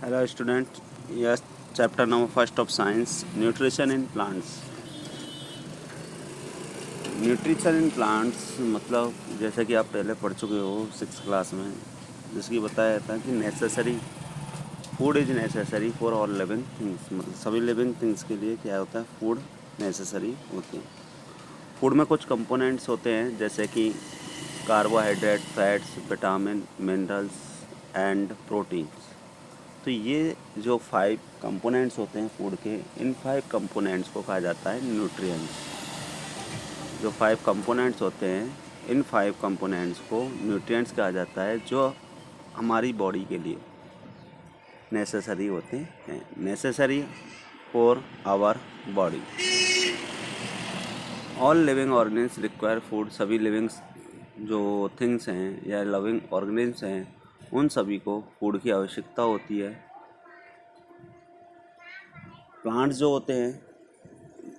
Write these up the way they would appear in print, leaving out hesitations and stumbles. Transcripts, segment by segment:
Hello student, yes, chapter number first of science, nutrition in plants. Nutrition in plants मतलब जैसा कि आप पहले पढ़ चुके हो 6 क्लास में, जिसकी बताया था कि necessary food is necessary for all living things. मतलब सभी लिविंग थिंग्स के लिए क्या होता है, फूड नेसेसरी होती है। फूड में कुछ कंपोनेंट्स होते हैं जैसे कि carbohydrate, fats, vitamin, minerals and proteins. तो ये जो 5 कंपोनेंट्स होते हैं फूड के, इन 5 कंपोनेंट्स को कहा जाता है न्यूट्रिएंट्स। जो 5 कंपोनेंट्स होते हैं, इन 5 कंपोनेंट्स को न्यूट्रिएंट्स कहा जाता है, जो हमारी बॉडी के लिए नेसेसरी होते हैं, necessary for our body. All living organism require food. सभी लिविंग जो थिंग्स हैं या लिविंग ऑर्गेनिज्म हैं, उन सभी को फूड की आवश्यकता होती है। प्लांट्स जो होते हैं,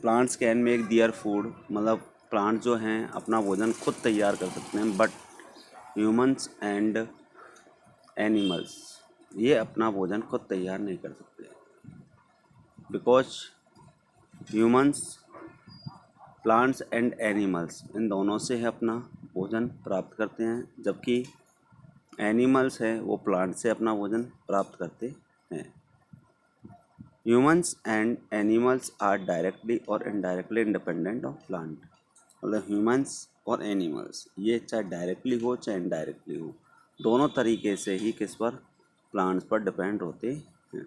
plants can make their food, मतलब प्लांट जो हैं अपना भोजन खुद तैयार कर सकते हैं, बट ह्यूमंस एंड एनिमल्स ये अपना भोजन खुद तैयार नहीं कर सकते, because humans, plants and animals in दोनों से ही अपना भोजन प्राप्त करते हैं, जबकि एनिमल्स हैं वो प्लांट से अपना भोजन प्राप्त करते हैं। Humans and animals are directly और इनडायरेक्टली इंडिपेंडेंट ऑफ प्लांट। मतलब ह्यूमंस और एनिमल्स ये चाहे डायरेक्टली हो चाहे इनडायरेक्टली हो, दोनों तरीके से ही किस पर, प्लांट्स पर डिपेंड होते हैं।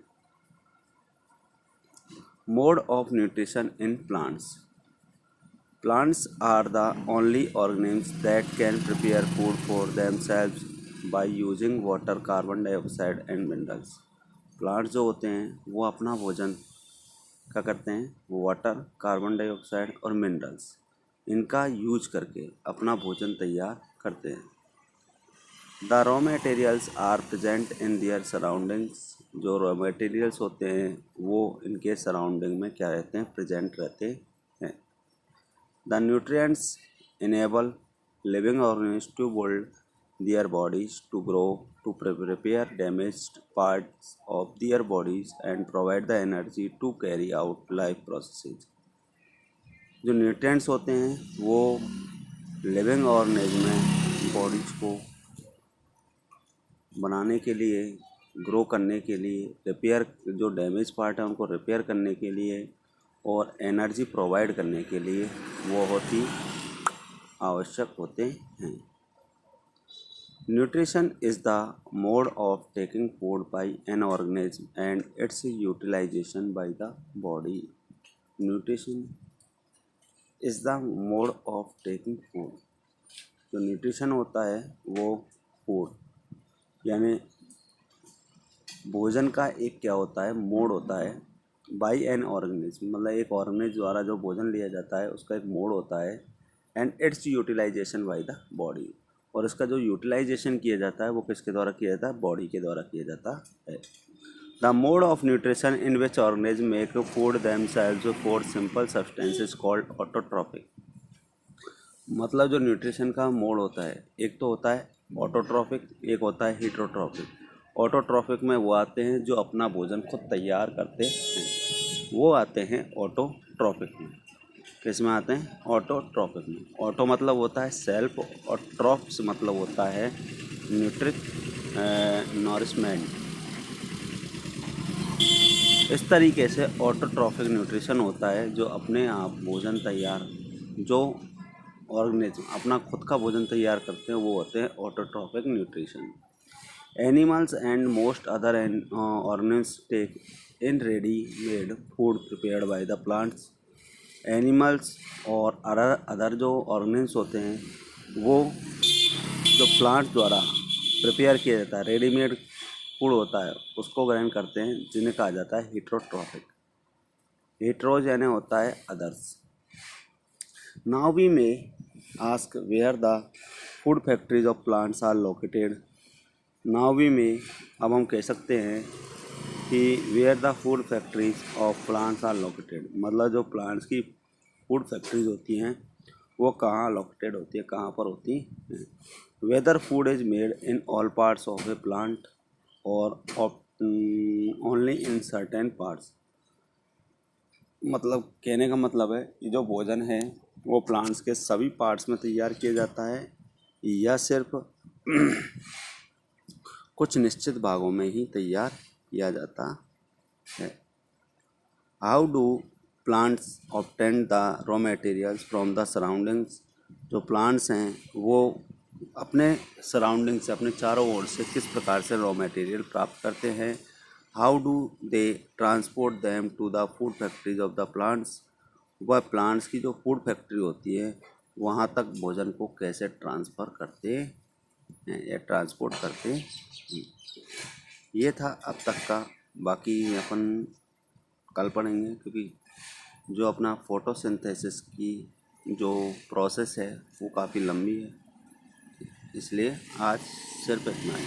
Mode of nutrition in plants. Plants are the only organisms that can prepare food for themselves by using water, carbon dioxide and minerals. Plants जो होते हैं वो अपना भोजन क्या करते हैं, वाटर, कार्बन डाइऑक्साइड और मिनरल्स इनका यूज करके अपना भोजन तैयार करते हैं। The raw materials are present in their surroundings. जो रॉ मटेरियल्स होते हैं वो इनके सराउंडिंग में क्या रहते हैं, प्रेजेंट रहते हैं। The nutrients enable living organism to build their bodies to grow, to repair damaged parts of their bodies and provide the energy to carry out life processes। जो न्यूट्रिएंट्स होते हैं वो लिविंग ऑर्गेनिज्म में bodies को बनाने के लिए, grow करने के लिए, रिपेयर जो डैमेज पार्ट है उनको रिपेयर करने के लिए और एनर्जी प्रोवाइड करने के लिए वो बहुत ही आवश्यक होते हैं। Nutrition is the mode of taking food by an organism and its utilization by the body। Nutrition is the mode of taking food। जो न्यूट्रिशन होता है वो फूड यानी भोजन का एक क्या होता है, मोड होता है। बाई एन ऑर्गेनिज्म मतलब एक ऑर्गेनिज्म द्वारा जो भोजन लिया जाता है उसका एक मोड होता है, and its utilization by the body, और इसका जो यूटिलाइजेशन किया जाता है वो किसके द्वारा किया जाता है, बॉडी के द्वारा किया जाता है। The mode of nutrition in which organism make food themselves for simple substances called autotrophic. मतलब जो न्यूट्रिशन का मोड होता है, एक तो होता है ऑटोट्रॉफिक, एक होता है हीटरोट्रॉफिक। ऑटोट्रॉफिक में वो आते हैं जो अपना भोजन खुद तैयार करते हैं, वो आते हैं ऑटोट्रॉफिक में। किस में आते हैं, ऑटोट्रॉफिक में। ऑटो मतलब होता है सेल्फ और ट्रॉफ्स मतलब होता है न्यूट्रिक नॉरिशमेंट। इस तरीके से ऑटोट्रॉफिक न्यूट्रिशन होता है जो अपने आप भोजन तैयार, जो ऑर्गेनिज्म अपना खुद का भोजन तैयार करते हैं वो होते हैं autotrophic nutrition. Animals and most other organism take in ready made food prepared by the plants. Animals और अदर जो ऑर्गेनिज्म होते हैं वो जो प्लांट द्वारा प्रिपेयर किया जाता है, रेडीमेड फूड होता है, उसको ग्रहण करते हैं, जिन्हें कहा जाता है हीटरोट्रॉफिक। हीटरोज यानी होता है others. Now we may ask where the food factories of plants are located. Now we may, अब हम कह सकते हैं कि where the food factories of plants are located, मतलब जो प्लांट्स की फूड फैक्ट्रीज होती हैं वो कहाँ लोकेटेड होती है, कहाँ पर होती हैं। Whether food is made in all parts of a plant और of only in certain parts. मतलब कहने का मतलब है कि जो भोजन है वो प्लांट्स के सभी पार्ट्स में तैयार किया जाता है या सिर्फ कुछ निश्चित भागों में ही तैयार किया जाता है। How do plants obtain the raw materials from the surroundings. जो प्लांट्स हैं वो अपने सराउंडिंग से, अपने चारों ओर से किस प्रकार से रॉ मटेरियल प्राप्त करते हैं। How do they transport them to the food factories of the plants. वह प्लांट्स की जो फूड फैक्ट्री होती है वहाँ तक भोजन को कैसे ट्रांसफ़र करते हैं या ट्रांसपोर्ट करते हैं। ये था अब तक का, बाकी अपन कल पढ़ेंगे, क्योंकि जो अपना फोटोसिंथेसिस की जो प्रोसेस है वो काफ़ी लंबी है, इसलिए आज सिर्फ इतना ही।